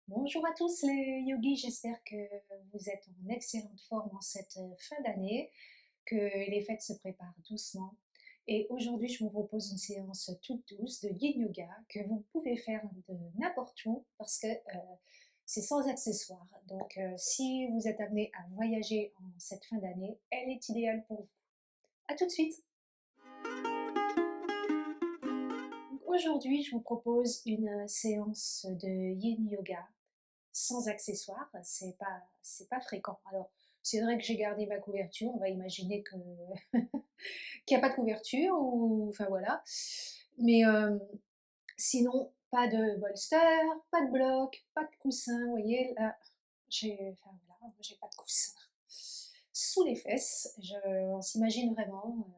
Bonjour à tous les yogis, j'espère que vous êtes en excellente forme en cette fin d'année, que les fêtes se préparent doucement. Et aujourd'hui, je vous propose une séance toute douce de yin yoga que vous pouvez faire de n'importe où parce que c'est sans accessoires. Donc, si vous êtes amené à voyager en cette fin d'année, elle est idéale pour vous. À tout de suite! Donc, aujourd'hui, je vous propose une séance de yin yoga sans accessoires, c'est pas fréquent. Alors, c'est vrai que j'ai gardé ma couverture, on va imaginer que qu'il y a pas de couverture ou enfin voilà. Mais, sinon, pas de bolster, pas de bloc, pas de coussin, vous voyez? Là, enfin voilà, j'ai pas de coussin sous les fesses. On s'imagine vraiment,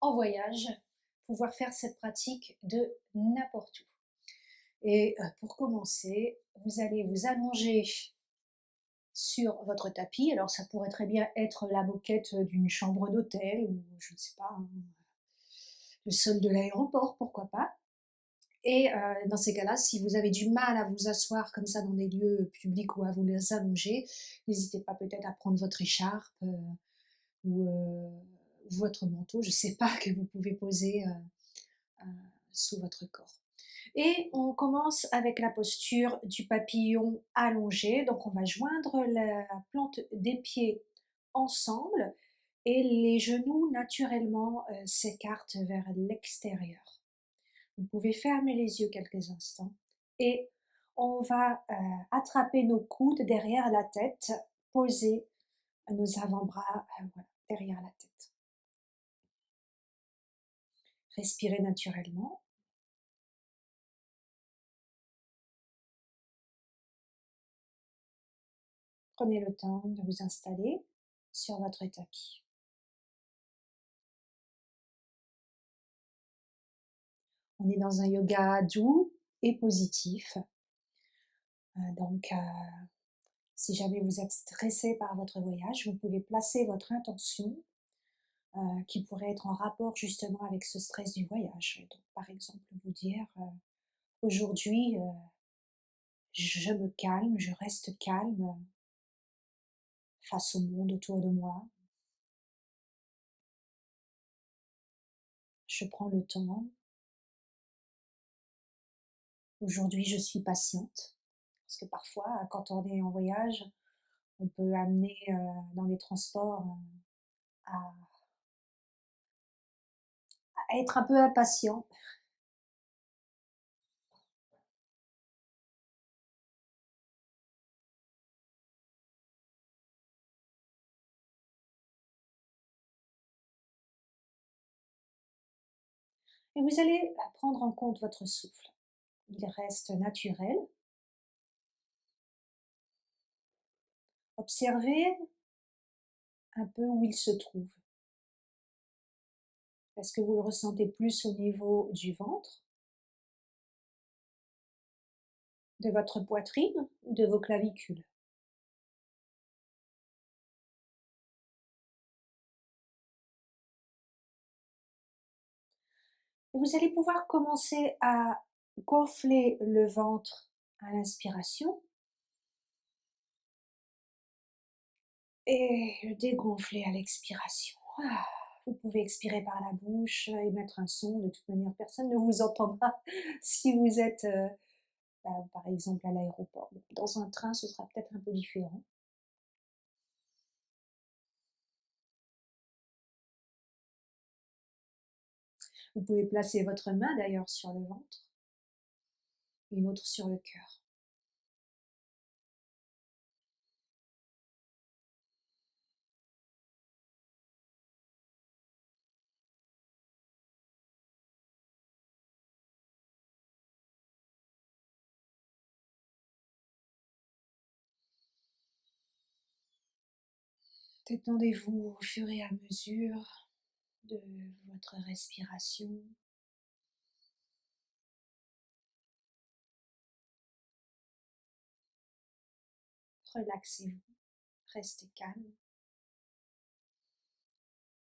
en voyage, pouvoir faire cette pratique de n'importe où. Et pour commencer, vous allez vous allonger sur votre tapis. Alors ça pourrait très bien être la moquette d'une chambre d'hôtel ou je ne sais pas, hein, le sol de l'aéroport, pourquoi pas. Et dans ces cas-là, si vous avez du mal à vous asseoir comme ça dans des lieux publics ou à vous les allonger, n'hésitez pas peut-être à prendre votre écharpe ou votre manteau, je ne sais pas, que vous pouvez poser euh, sous votre corps. Et on commence avec la posture du papillon allongé. Donc on va joindre la plante des pieds ensemble et les genoux naturellement s'écartent vers l'extérieur. Vous pouvez fermer les yeux quelques instants et on va attraper nos coudes derrière la tête, poser nos avant-bras voilà, derrière la tête. Respirez naturellement. Prenez le temps de vous installer sur votre tapis. On est dans un yoga doux et positif. Donc, si jamais vous êtes stressé par votre voyage, vous pouvez placer votre intention qui pourrait être en rapport justement avec ce stress du voyage. Donc, par exemple, vous dire aujourd'hui, je me calme, je reste calme face au monde autour de moi. Je prends le temps. Aujourd'hui, je suis patiente. Parce que parfois, quand on est en voyage, on peut amener dans les transports à être un peu impatient. Et vous allez prendre en compte votre souffle. Il reste naturel. Observez un peu où il se trouve. Est-ce que vous le ressentez plus au niveau du ventre, de votre poitrine ou de vos clavicules? Et vous allez pouvoir commencer à gonfler le ventre à l'inspiration et le dégonfler à l'expiration. Ah, vous pouvez expirer par la bouche, émettre un son. De toute manière, personne ne vous entendra si vous êtes, par exemple, à l'aéroport. Bon, dans un train, ce sera peut-être un peu différent. Vous pouvez placer votre main d'ailleurs sur le ventre, une autre sur le cœur. Détendez-vous au fur et à mesure de votre respiration. Relaxez-vous, restez calme,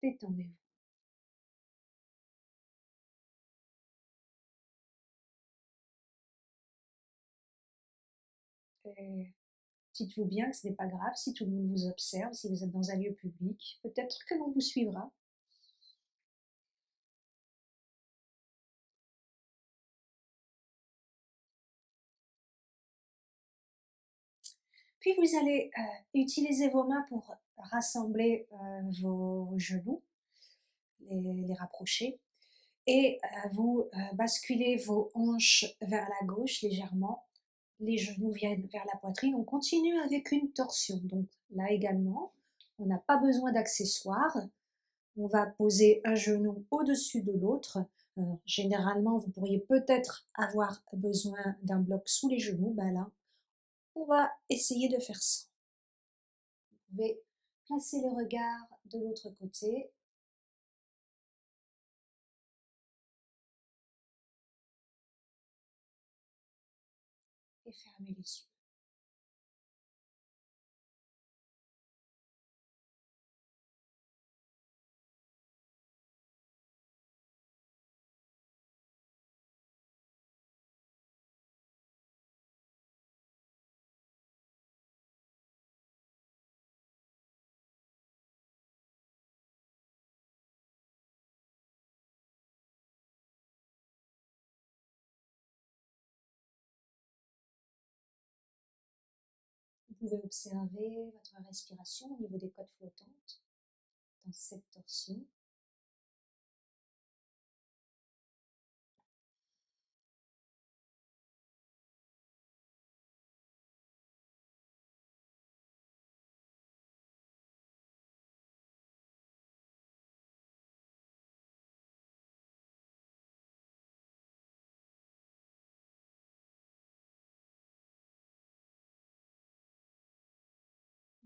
détendez-vous. Et dites-vous bien que ce n'est pas grave si tout le monde vous observe, si vous êtes dans un lieu public. Peut-être que l'on vous suivra. Puis vous allez utiliser vos mains pour rassembler vos genoux, les rapprocher, et vous basculez vos hanches vers la gauche légèrement. Les genoux viennent vers la poitrine. On continue avec une torsion. Donc là également, on n'a pas besoin d'accessoires. On va poser un genou au-dessus de l'autre. Généralement, vous pourriez peut-être avoir besoin d'un bloc sous les genoux. Ben là, on va essayer de faire ça. Vous pouvez placer le regard de l'autre côté. Et fermer les yeux. Vous pouvez observer votre respiration au niveau des côtes flottantes dans cette torsion.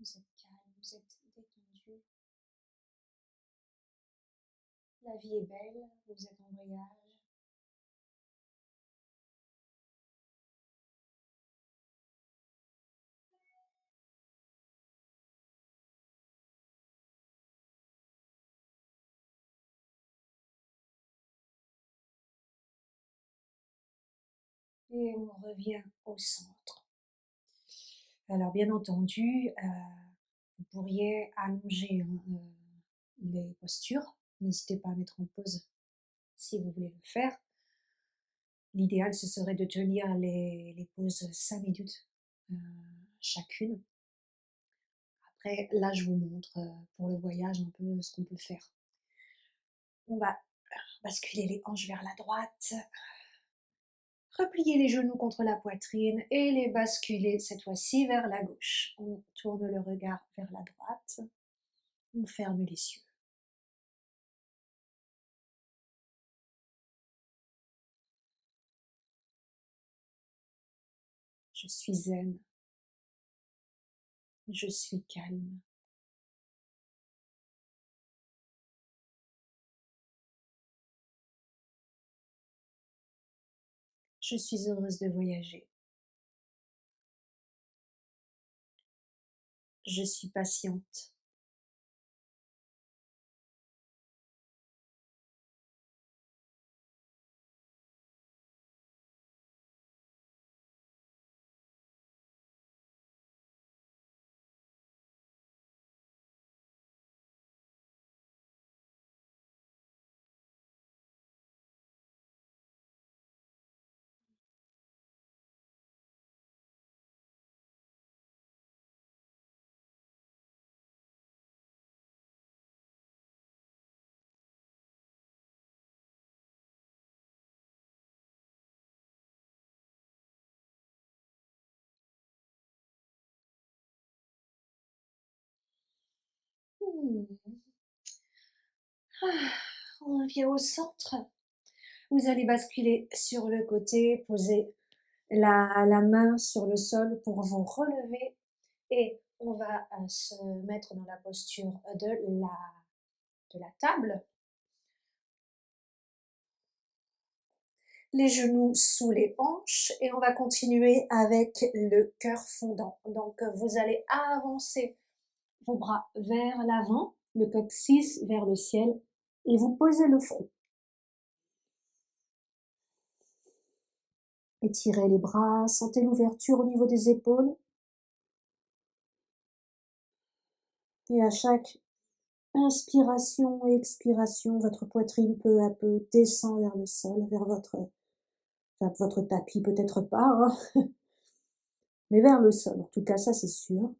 Vous êtes calme, vous êtes détendu. La vie est belle, vous êtes en voyage. Et on revient au centre. Alors bien entendu, vous pourriez allonger les postures. N'hésitez pas à mettre en pause si vous voulez le faire. L'idéal, ce serait de tenir les pauses 5 minutes chacune. Après, là, je vous montre pour le voyage un peu ce qu'on peut faire. On va basculer les hanches vers la droite, replier les genoux contre la poitrine et les basculer cette fois-ci vers la gauche. On tourne le regard vers la droite, on ferme les yeux. Je suis zen, je suis calme. Je suis heureuse de voyager. Je suis patiente. Hmm. Ah, on revient au centre. Vous allez basculer sur le côté, poser la main sur le sol pour vous relever et on va se mettre dans la posture de la table. Les genoux sous les hanches et on va continuer avec le cœur fondant. Donc vous allez avancer vos bras vers l'avant, le coccyx vers le ciel et vous posez le front. Étirez les bras, sentez l'ouverture au niveau des épaules et à chaque inspiration et expiration, votre poitrine peu à peu descend vers le sol, vers votre tapis peut-être pas, hein, mais vers le sol. En tout cas, ça c'est sûr.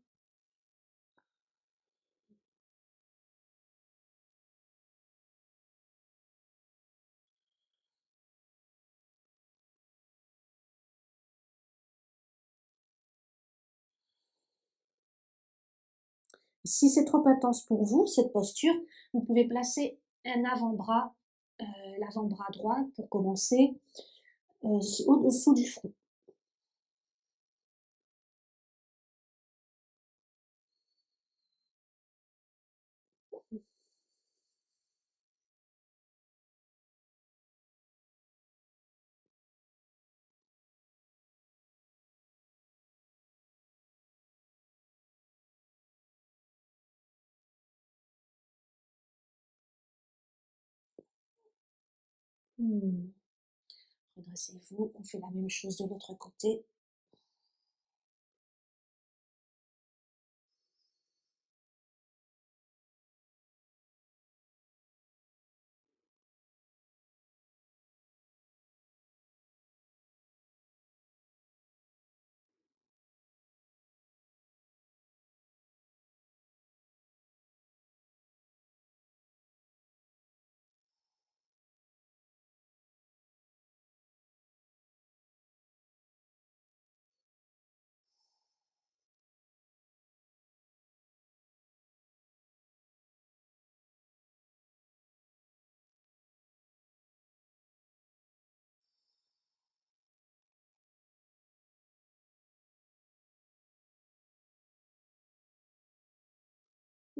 Si c'est trop intense pour vous, cette posture, vous pouvez placer un avant-bras, l'avant-bras droit pour commencer, au-dessous du front. Mmh. Redressez-vous, on fait la même chose de l'autre côté.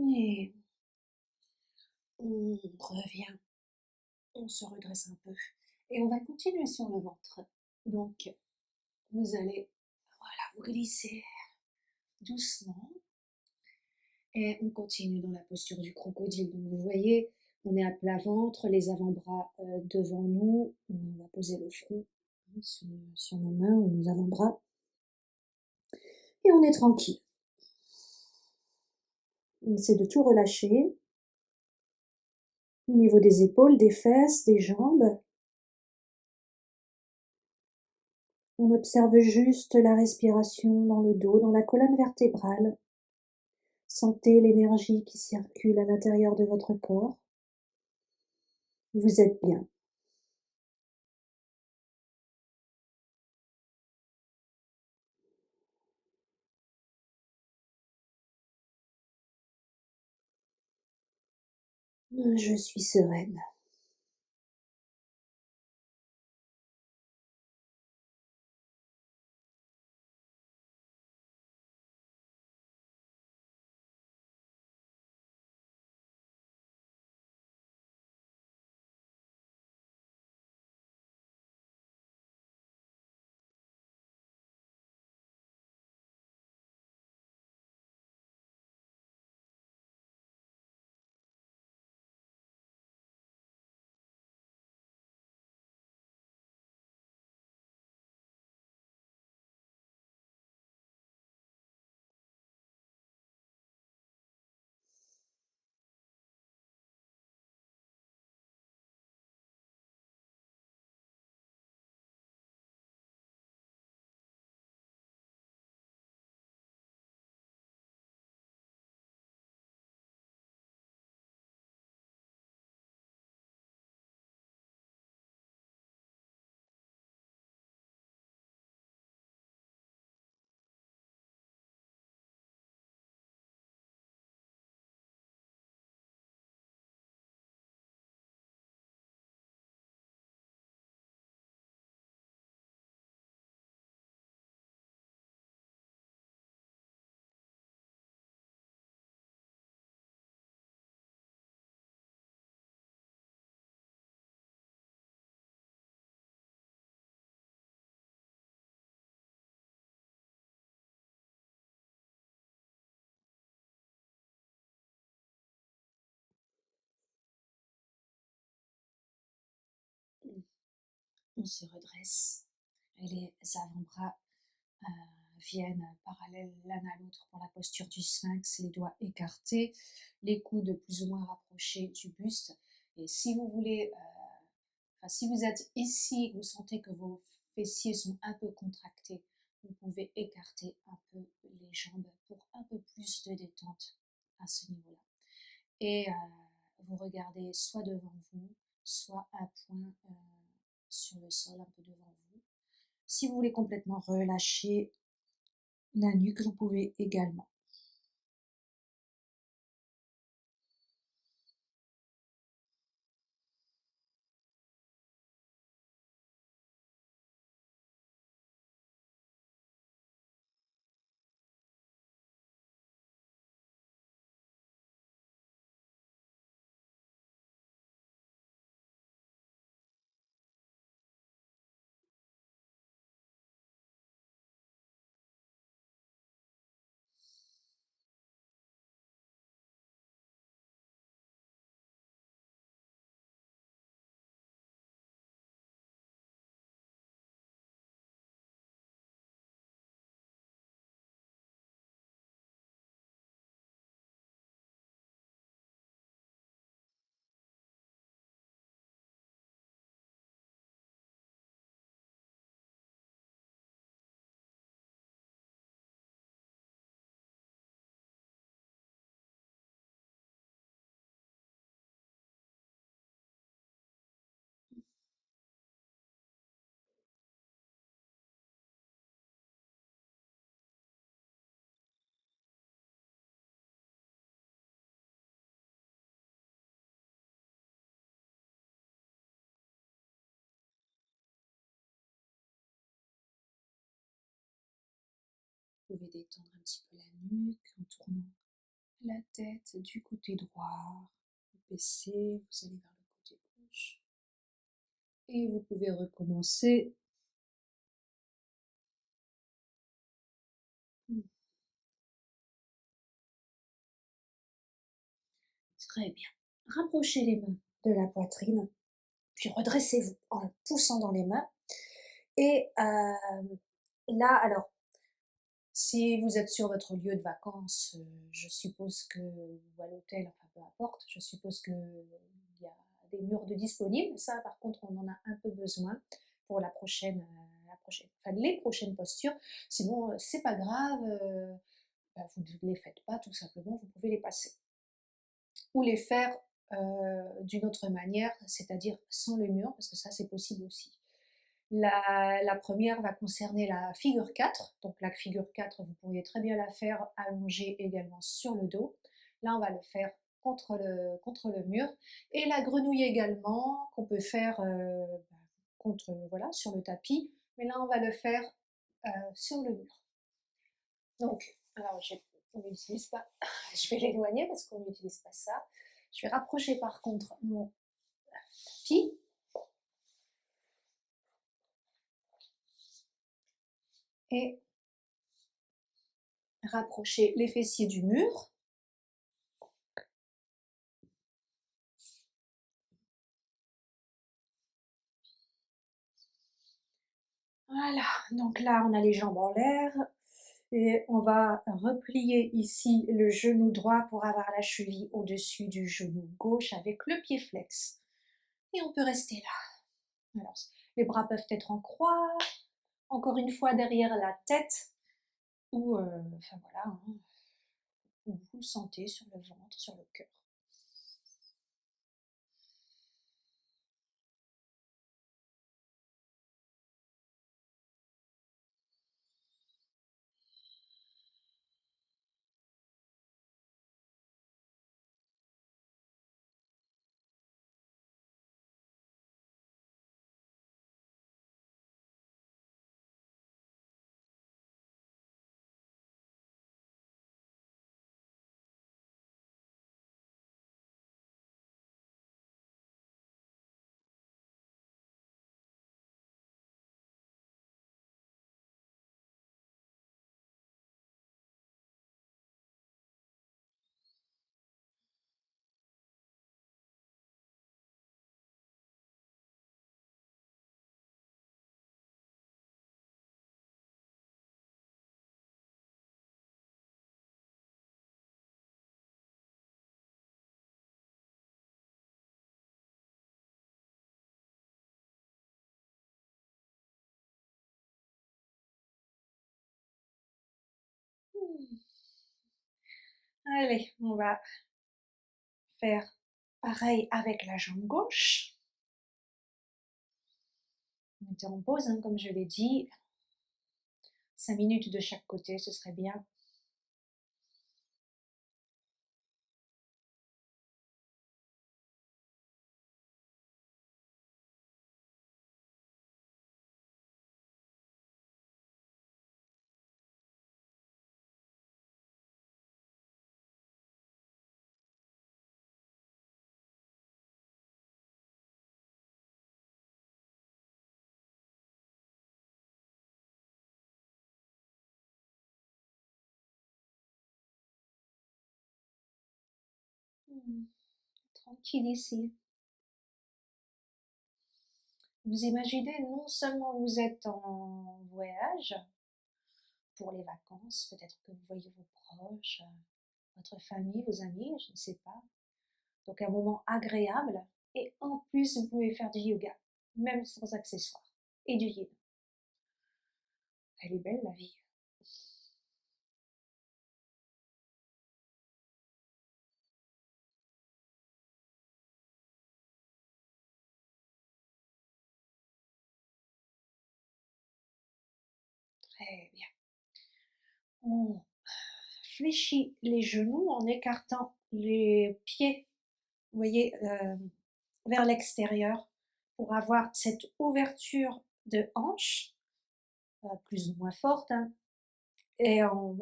Et on revient, on se redresse un peu et on va continuer sur le ventre. Donc, vous allez, voilà, vous glisser doucement et on continue dans la posture du crocodile. Donc, vous voyez, on est à plat ventre, les avant-bras devant nous. On va poser le front sur nos mains ou nos avant-bras et on est tranquille. On essaie de tout relâcher au niveau des épaules, des fesses, des jambes. On observe juste la respiration dans le dos, dans la colonne vertébrale. Sentez l'énergie qui circule à l'intérieur de votre corps. Vous êtes bien. Je suis sereine. On se redresse et les avant-bras viennent parallèles l'un à l'autre pour la posture du sphinx, les doigts écartés, les coudes plus ou moins rapprochés du buste. Et si vous voulez, si vous êtes ici, vous sentez que vos fessiers sont un peu contractés, vous pouvez écarter un peu les jambes pour un peu plus de détente à ce niveau-là. Et vous regardez soit devant vous, soit un point sur le sol un peu devant vous. Si vous voulez complètement relâcher la nuque, vous pouvez également. Vous pouvez détendre un petit peu la nuque en tournant la tête du côté droit. Vous baissez, vous allez vers le côté gauche. Et vous pouvez recommencer. Très bien. Rapprochez les mains de la poitrine, puis redressez-vous en le poussant dans les mains. Et là, alors, si vous êtes sur votre lieu de vacances, je suppose que, ou à l'hôtel, enfin peu importe, je suppose qu'il y a des murs de disponibles. Ça, par contre, on en a un peu besoin pour enfin les prochaines postures. Sinon, c'est pas grave, vous ne les faites pas, tout simplement, vous pouvez les passer. Ou les faire d'une autre manière, c'est-à-dire sans le mur, parce que ça, c'est possible aussi. La première va concerner la figure 4. Donc la figure 4, vous pourriez très bien la faire allongée également sur le dos. Là, on va le faire contre le mur. Et la grenouille également, qu'on peut faire voilà, sur le tapis. Mais là, on va le faire sur le mur. Donc, alors, on n'utilise pas, je vais l'éloigner parce qu'on n'utilise pas ça. Je vais rapprocher par contre mon tapis. Et rapprocher les fessiers du mur. Voilà, donc là on a les jambes en l'air et on va replier ici le genou droit pour avoir la cheville au-dessus du genou gauche avec le pied flex. Et on peut rester là. Alors, les bras peuvent être en croix, encore une fois derrière la tête, ou enfin voilà, hein, où vous le sentez sur le ventre, sur le cœur. Allez, on va faire pareil avec la jambe gauche. Mettez en pause, hein, comme je l'ai dit. 5 minutes de chaque côté, ce serait bien. Hmm, tranquille ici. Vous imaginez, non seulement vous êtes en voyage pour les vacances, peut-être que vous voyez vos proches, votre famille, vos amis, je ne sais pas. Donc un moment agréable. Et en plus, vous pouvez faire du yoga, même sans accessoires. Et du yin. Elle est belle la vie. Très bien. On fléchit les genoux en écartant les pieds, vous voyez, vers l'extérieur pour avoir cette ouverture de hanche, plus ou moins forte, hein. Et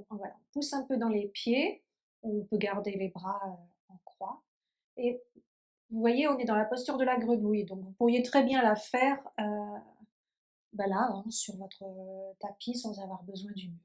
voilà, on pousse un peu dans les pieds, on peut garder les bras en croix. Et vous voyez, on est dans la posture de la grenouille, donc vous pourriez très bien la faire bah là, hein, sur votre tapis sans avoir besoin du mur.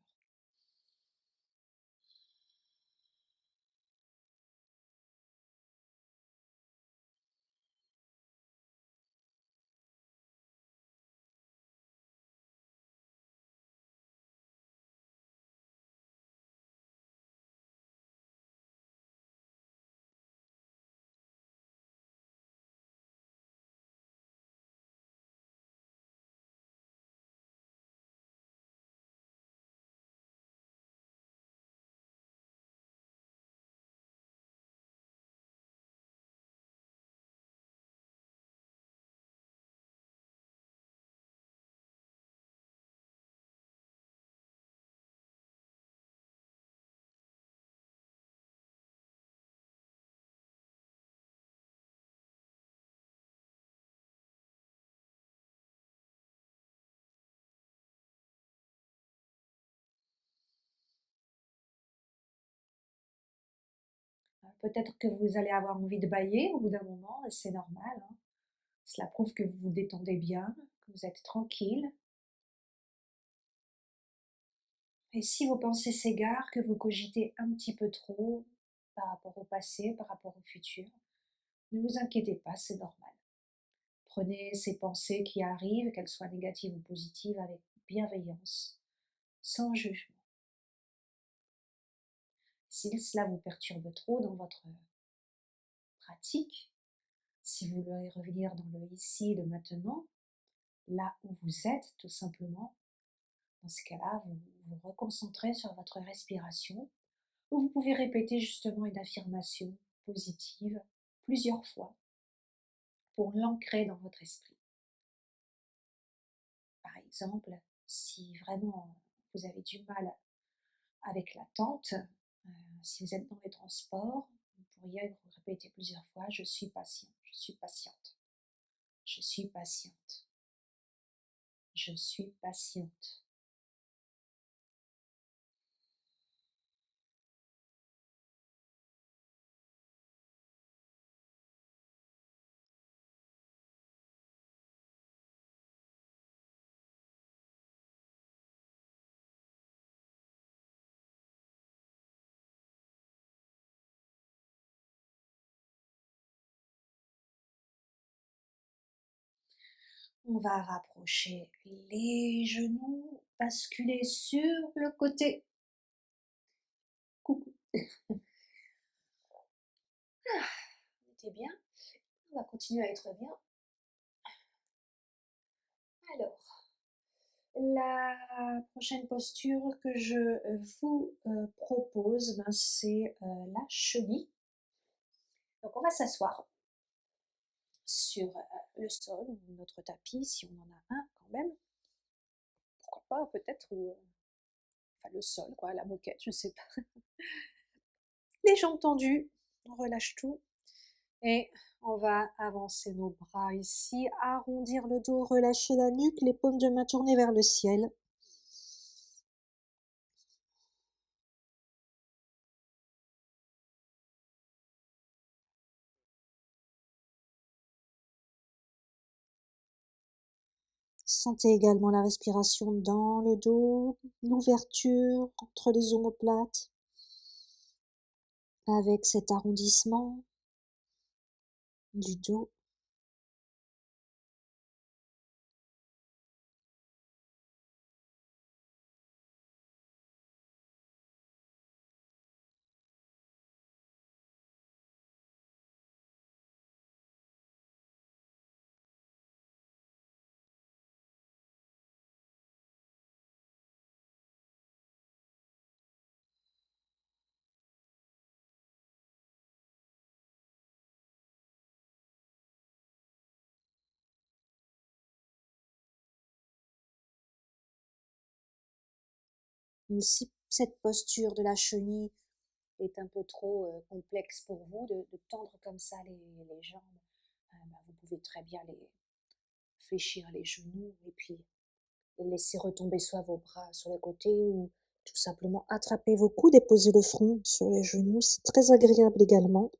Peut-être que vous allez avoir envie de bâiller au bout d'un moment, et c'est normal, hein. Cela prouve que vous vous détendez bien, que vous êtes tranquille. Et si vos pensées s'égarent, que vous cogitez un petit peu trop par rapport au passé, par rapport au futur, ne vous inquiétez pas, c'est normal. Prenez ces pensées qui arrivent, qu'elles soient négatives ou positives, avec bienveillance, sans jugement. Si cela vous perturbe trop dans votre pratique, si vous voulez revenir dans le ici, le maintenant, là où vous êtes tout simplement, dans ce cas-là, vous vous reconcentrez sur votre respiration, ou vous pouvez répéter justement une affirmation positive plusieurs fois pour l'ancrer dans votre esprit. Par exemple, si vraiment vous avez du mal avec l'attente, si vous êtes dans les transports, vous pourriez vous répéter plusieurs fois: je suis patient, je suis patiente, je suis patiente, je suis patiente. On va rapprocher les genoux, basculer sur le côté. Coucou. On était bien. On va continuer à être bien. Alors, La prochaine posture que je vous propose, ben, c'est la chenille. Donc on va s'asseoir sur le sol ou notre tapis si on en a un quand même. Pourquoi pas peut-être ou enfin le sol quoi, la moquette, je sais pas. Les jambes tendues, on relâche tout et on va avancer nos bras ici, arrondir le dos, relâcher la nuque, les paumes de main tournées vers le ciel. Sentez également la respiration dans le dos, l'ouverture entre les omoplates, avec cet arrondissement du dos. Si cette posture de la chenille est un peu trop complexe pour vous, de tendre comme ça les jambes, ben, vous pouvez très bien les fléchir les genoux et puis laisser retomber soit vos bras sur les côtés ou tout simplement attraper vos coudes et poser le front sur les genoux. C'est très agréable également.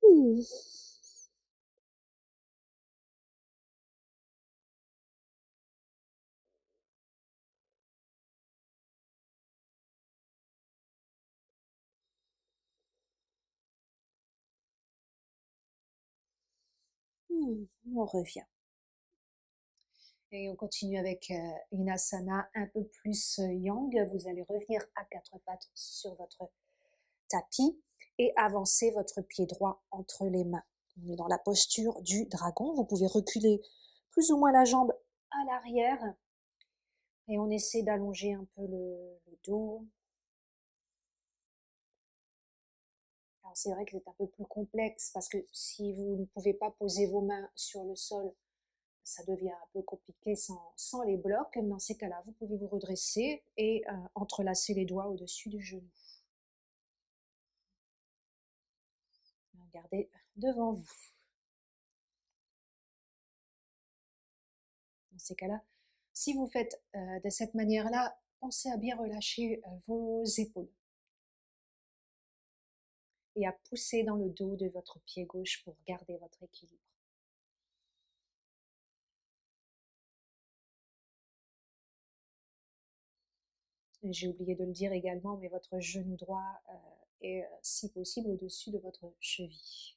Hmm. On revient. Et on continue avec une asana un peu plus yang. Vous allez revenir à quatre pattes sur votre tapis et avancer votre pied droit entre les mains. On est dans la posture du dragon. Vous pouvez reculer plus ou moins la jambe à l'arrière et on essaie d'allonger un peu le dos. Alors c'est vrai que c'est un peu plus complexe parce que si vous ne pouvez pas poser vos mains sur le sol, ça devient un peu compliqué sans les blocs. Dans ces cas-là, vous pouvez vous redresser et entrelacer les doigts au-dessus du genou. Regardez devant vous. Dans ces cas-là, si vous faites de cette manière-là, pensez à bien relâcher vos épaules et à pousser dans le dos de votre pied gauche pour garder votre équilibre. J'ai oublié de le dire également, mais votre genou droit est, si possible, au-dessus de votre cheville.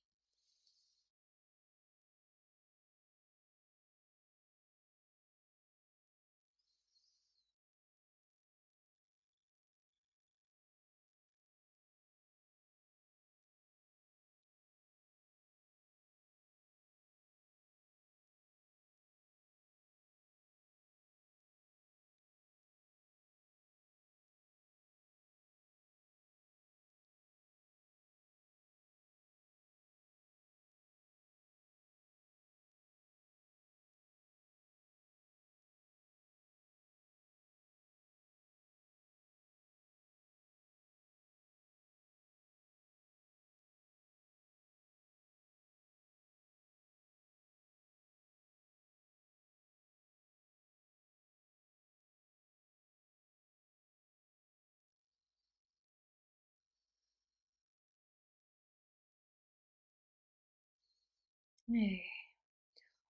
Et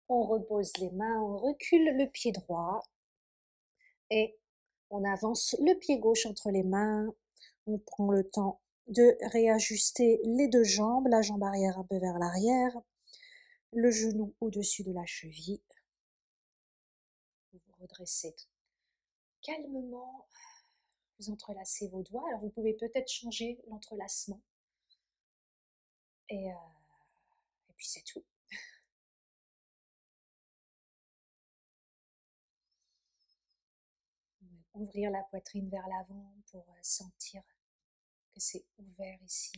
on repose les mains, on recule le pied droit et on avance le pied gauche entre les mains. On prend le temps de réajuster les deux jambes, la jambe arrière un peu vers l'arrière, le genou au-dessus de la cheville. Vous vous redressez calmement, vous entrelacez vos doigts. Alors vous pouvez peut-être changer l'entrelacement et puis c'est tout. Ouvrir la poitrine vers l'avant pour sentir que c'est ouvert ici.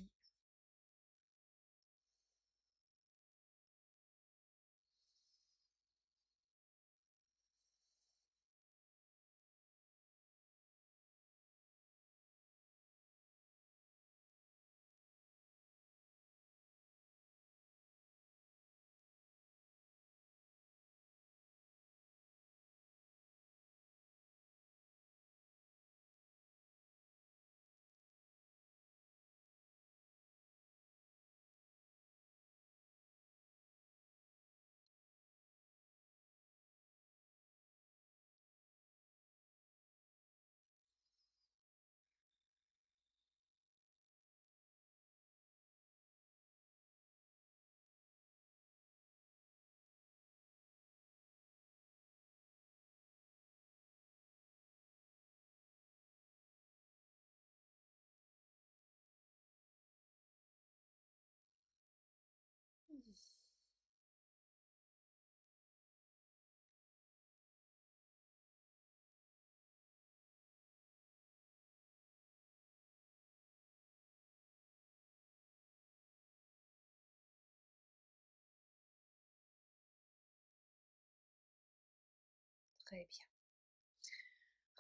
Très bien.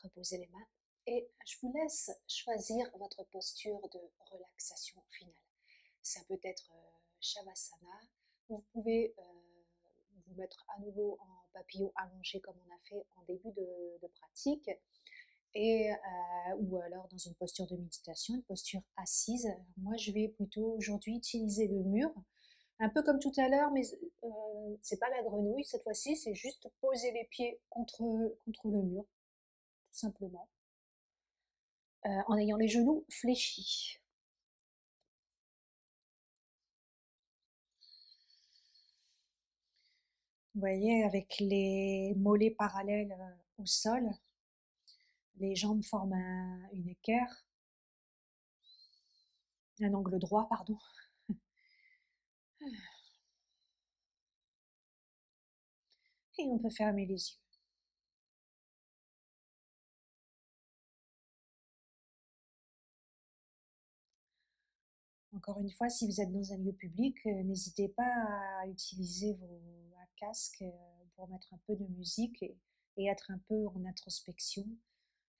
Reposez les mains et je vous laisse choisir votre posture de relaxation finale. Ça peut être Shavasana. Vous pouvez vous mettre à nouveau en papillon allongé comme on a fait en début de pratique ou alors dans une posture de méditation, une posture assise. Moi, je vais plutôt aujourd'hui utiliser le mur, un peu comme tout à l'heure, mais c'est pas la grenouille cette fois-ci, c'est juste poser les pieds contre le mur, tout simplement, en ayant les genoux fléchis. Vous voyez, avec les mollets parallèles au sol, les jambes forment une équerre, un angle droit, pardon. Et on peut fermer les yeux. Encore une fois, si vous êtes dans un lieu public, n'hésitez pas à utiliser un casque pour mettre un peu de musique et être un peu en introspection,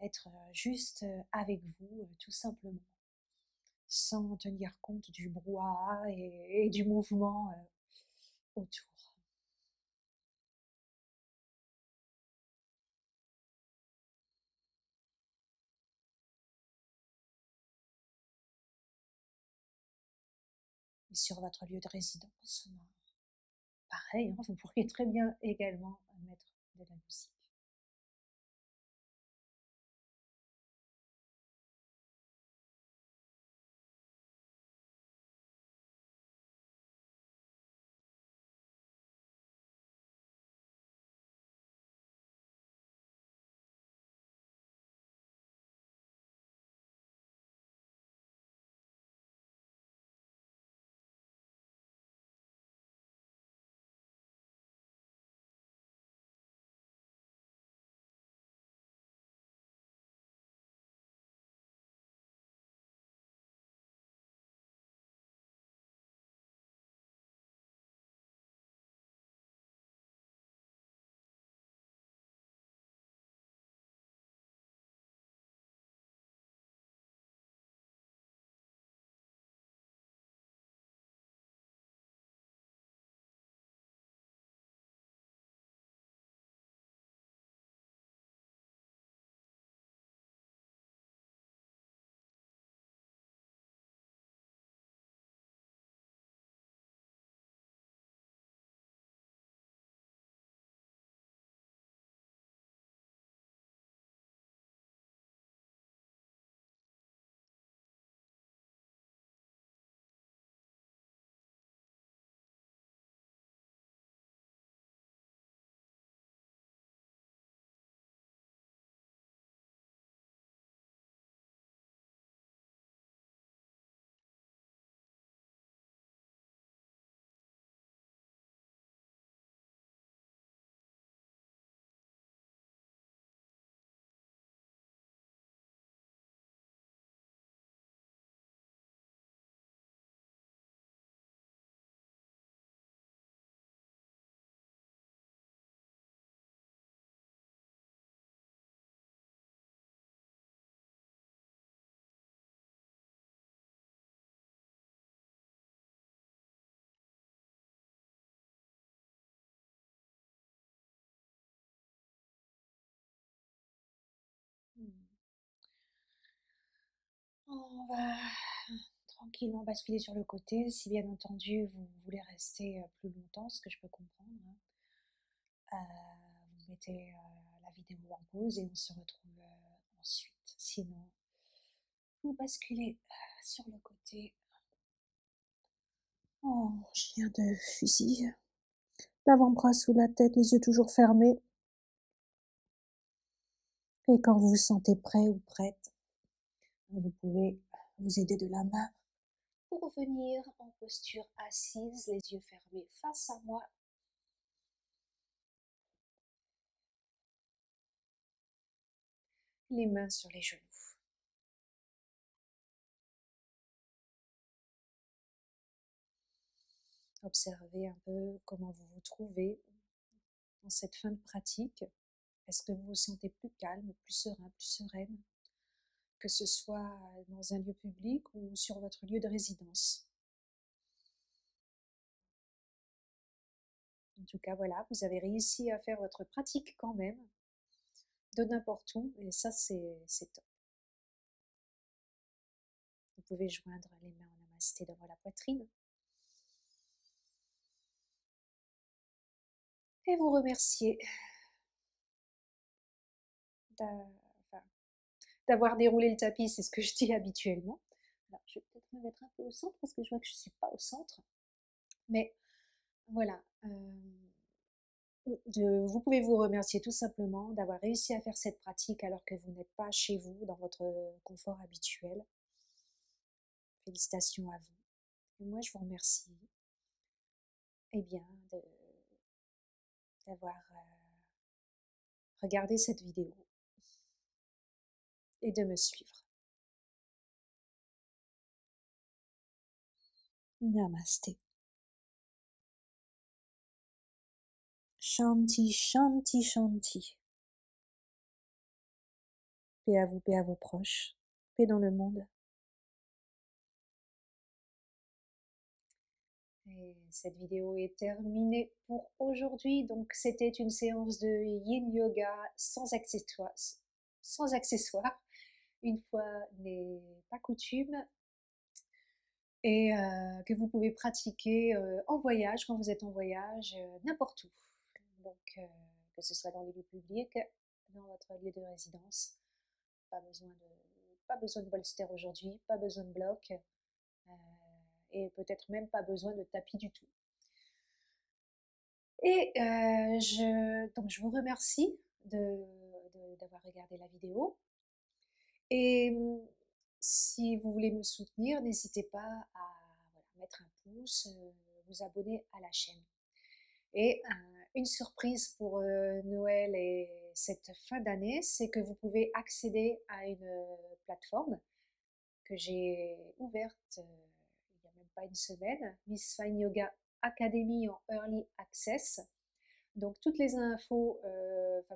être juste avec vous, tout simplement, sans tenir compte du brouhaha et du mouvement autour. Et sur votre lieu de résidence, pareil, hein, vous pourriez très bien également mettre de la musique. On va tranquillement basculer sur le côté, si bien entendu vous voulez rester plus longtemps, ce que je peux comprendre, hein. Vous mettez la vidéo en pause et on se retrouve ensuite. Sinon, vous basculez sur le côté. Oh, chien de fusil. L'avant-bras sous la tête, les yeux toujours fermés. Et quand vous vous sentez prêt ou prête, vous pouvez vous aider de la main pour revenir en posture assise, les yeux fermés face à moi. Les mains sur les genoux. Observez un peu comment vous vous trouvez dans cette fin de pratique. Est-ce que vous vous sentez plus calme, plus serein, plus sereine, que ce soit dans un lieu public ou sur votre lieu de résidence? En tout cas, voilà, vous avez réussi à faire votre pratique quand même, de n'importe où, et ça, c'est top. Vous pouvez joindre les mains en namasté devant la poitrine. Et vous remercier enfin, d'avoir déroulé le tapis, c'est ce que je dis habituellement. Alors, je vais peut-être me mettre un peu au centre parce que je vois que je ne suis pas au centre. Mais voilà, vous pouvez vous remercier tout simplement d'avoir réussi à faire cette pratique alors que vous n'êtes pas chez vous, dans votre confort habituel. Félicitations à vous. Et moi, je vous remercie eh bien, d'avoir regardé cette vidéo et de me suivre. Namasté. Shanti, shanti, shanti. Paix à vous, paix à vos proches, paix dans le monde. Et cette vidéo est terminée pour aujourd'hui. Donc, c'était une séance de Yin Yoga sans accessoires. Une fois n'est pas coutume. Et que vous pouvez pratiquer en voyage, quand vous êtes en voyage, n'importe où. Donc, que ce soit dans les lieux publics, dans votre lieu de résidence. Pas besoin de, pas besoin de bolster aujourd'hui, pas besoin de bloc. Et peut-être même pas besoin de tapis du tout. Et donc je vous remercie d'avoir regardé la vidéo. Et si vous voulez me soutenir, n'hésitez pas à voilà, mettre un pouce, vous abonner à la chaîne. Et une surprise pour Noël et cette fin d'année, c'est que vous pouvez accéder à une plateforme que j'ai ouverte il n'y a même pas une semaine, Miss Fine Yoga Academy en Early Access. Donc toutes les infos,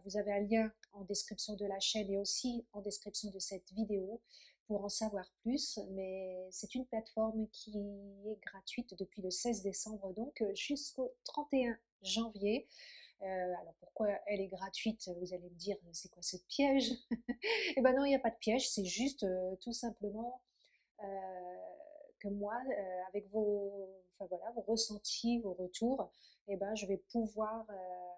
vous avez un lien en description de la chaîne et aussi en description de cette vidéo pour en savoir plus. Mais c'est une plateforme qui est gratuite depuis le 16 décembre, donc jusqu'au 31 janvier. Alors pourquoi elle est gratuite? Vous allez me dire, c'est quoi ce piège? Eh ben non, il n'y a pas de piège, c'est juste tout simplement que moi, avec vos ressentis, vos retours, eh ben, je vais pouvoir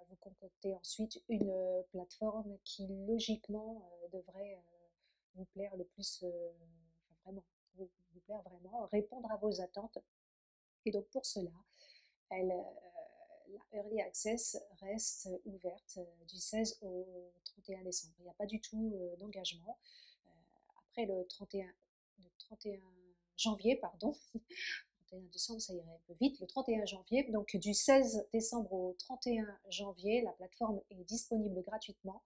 vous concocter ensuite une plateforme qui logiquement devrait vous plaire le plus, vraiment, vous plaire vraiment, répondre à vos attentes. Et donc pour cela, la Early Access reste ouverte du 16 au 31 décembre. Il n'y a pas du tout d'engagement. Après le 31 janvier, pardon, 31 décembre, ça irait un peu vite, le 31 janvier, donc du 16 décembre au 31 janvier, la plateforme est disponible gratuitement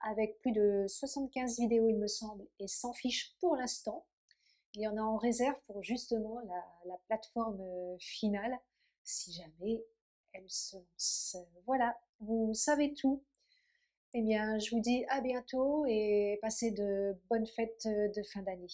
avec plus de 75 vidéos, il me semble, et 100 fiches pour l'instant. Il y en a en réserve pour justement la plateforme finale, si jamais elle se lance. Voilà, vous savez tout. Eh bien, je vous dis à bientôt et passez de bonnes fêtes de fin d'année.